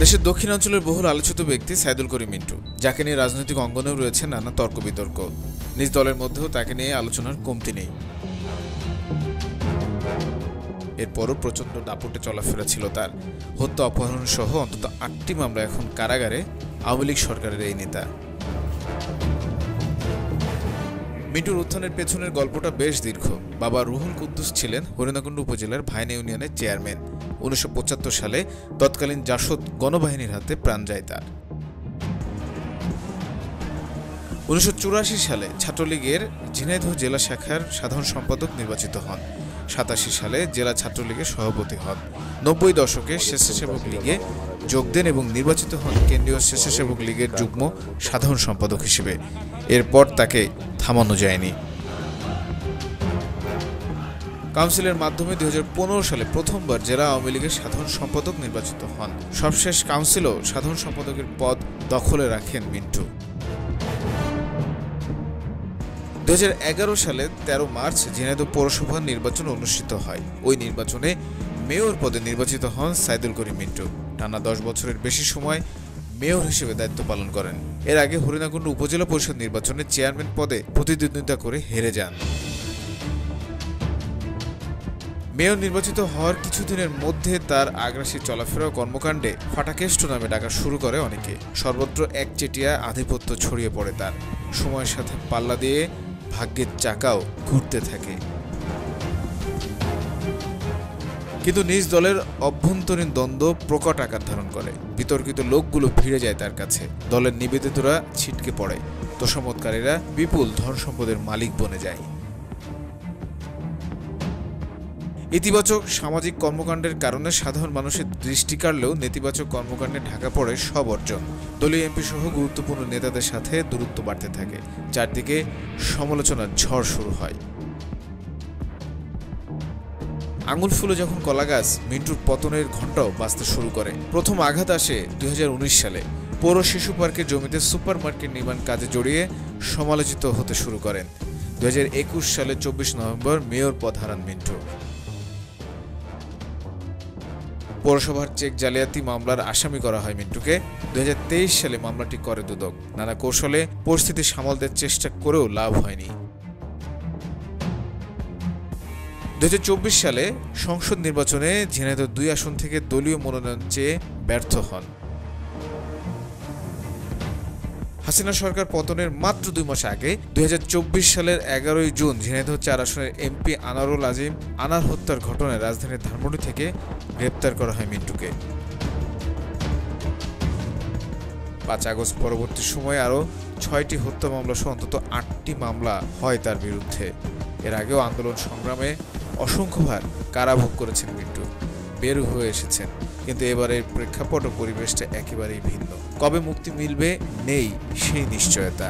দেশের দক্ষিণাঞ্চলের বহুল আলোচিত ব্যক্তি সাইদুল করিম মিন্টু, যাকে নিয়ে রাজনৈতিক অঙ্গনেও রয়েছে নানা তর্ক বিতর্ক। নিজ দলের মধ্যেও তাকে নিয়ে আলোচনার কমতি নেই। এরপরও প্রচণ্ড দাপটে চলাফেরা ছিল তার। হত্যা, অপহরণ সহ অন্তত ৮টি মামলা এখন কারাগারে আওয়ামী লীগ সরকারের এই নেতা। মিন্টুর উত্থানের পেছনের গল্পটা বেশ দীর্ঘ। বাবা রুহুল কুদ্দুস ছিলেন হরিণাকুণ্ডু উপজেলার ভাইনা ইউনিয়নের চেয়ারম্যান। ১৯৭৫ সালে তৎকালীন জাসদ গণবাহিনীর হাতে প্রাণ যায় তার। ১৯৮৪ সালে ছাত্রলীগের ঝিনাইদহ জেলা শাখার সাধারণ সম্পাদক নির্বাচিত হন। ৮৭ সালে জেলা ছাত্রলীগের সভাপতি হন। ৯০ দশকে স্বেচ্ছাসেবক লীগে যোগ দেন এবং নির্বাচিত হন কেন্দ্রীয় স্বেচ্ছাসেবক লীগের যুগ্ম সাধারণ সম্পাদক হিসেবে। এরপর তাকে থামানো যায়নি। কাউন্সিলের মাধ্যমে ২০১৫ সালে প্রথমবার জেলা আওয়ামী লীগের সাধারণ সম্পাদক নির্বাচিত হন। সবশেষ কাউন্সিলও সাধারণ সম্পাদকের পদ দখলে রাখেন মিন্টু। ২০১১ সালে ১৩ মার্চ ঝিনাইদহ পৌরসভার নির্বাচন অনুষ্ঠিত হয়। ওই নির্বাচনে মেয়র পদে নির্বাচিত হন সাইদুল করিম মিন্টু। টানা ১০ বছরের বেশি সময় মেয়র হিসেবে দায়িত্ব পালন করেন। এর আগে হরিণাকুণ্ডু উপজেলা পরিষদ নির্বাচনে চেয়ারম্যান পদে প্রতিদ্বন্দ্বিতা করে হেরে যান। মেয়র নির্বাচিত হওয়ার কিছুদিনের মধ্যে তার আগ্রাসী চলাফেরা কর্মকাণ্ডে ফাটাকেষ্ট নামে ডাকা শুরু করে অনেকে। সর্বত্র একচেটিয়া আধিপত্য ছড়িয়ে পড়ে তার। সময়ের সাথে পাল্লা দিয়ে ভাগ্যের চাকাও ঘুরতে থাকে। কিন্তু নিজ দলের অভ্যন্তরীণ দ্বন্দ্ব প্রকট আকার ধারণ করে। বিতর্কিত লোকগুলো ভিড়ে যায় তার কাছে। দলের নিবেদিতরা ছিটকে পড়ে। তোষামতকারীরা বিপুল ধন সম্পদের মালিক বনে যায়। ইতিবাচক সামাজিক কর্মকাণ্ডের কারণে সাধারণ মানুষের দৃষ্টি কাড়লেও নেতিবাচক কর্মকাণ্ডে ঢাকা পড়ে সব অর্জন। দলীয় এমপি সহ গুরুত্বপূর্ণ নেতাদের সাথে দূরত্ব বাড়তে থাকে। চারদিকে সমালোচনার ঝড় শুরু হয়। আঙুল ফুলে যখন কলাগাছ, মিন্টুর পতনের ঘণ্টাও বাজতে শুরু করে। প্রথম আঘাত আসে ২০১৯ সালে। পৌর শিশু পার্কের জমিতে সুপার মার্কেট নির্মাণ কাজে জড়িয়ে সমালোচিত হতে শুরু করেন। ২০২১ সালে ২৪ নভেম্বর মেয়র পদ হারান মিন্টু। পৌরসভার চেক জালিয়াতি মামলার আসামি করা হয় মিন্টুকে। ২০২৩ সালে মামলাটি করে দুদক। নানা কৌশলে পরিস্থিতি সামাল দেওয়ার চেষ্টা করেও লাভ হয়নি। ২০২৪ সালে সংসদ নির্বাচনে ঝিনাইদহ ২ আসন থেকে দলীয় মনোনয়ন চেয়ে ব্যর্থ হন। হাসিনা সরকার পতনের মাত্র ২ মাস আগে ২০২৪ সালের ১১ জুন ঝিনাইদহ ৪ আসনের এমপি আনারুল আজিম আনার হত্যার ঘটনায় রাজধানীর ধানমন্ডি থেকে গ্রেপ্তার করা হয় মিন্টুকে। ৫ আগস্ট পরবর্তী সময়ে আরও ৬টি হত্যা মামলা সহ অন্তত ৮টি মামলা হয় তার বিরুদ্ধে। এর আগেও আন্দোলন সংগ্রামে অসংখ্যবার কারাভোগ করেছেন মিন্টু। বের হয়ে এসেছেন, কিন্তু এবারের প্রেক্ষাপট ও পরিবেশটা একেবারেই ভিন্ন। কবে মুক্তি মিলবে নেই সেই নিশ্চয়তা।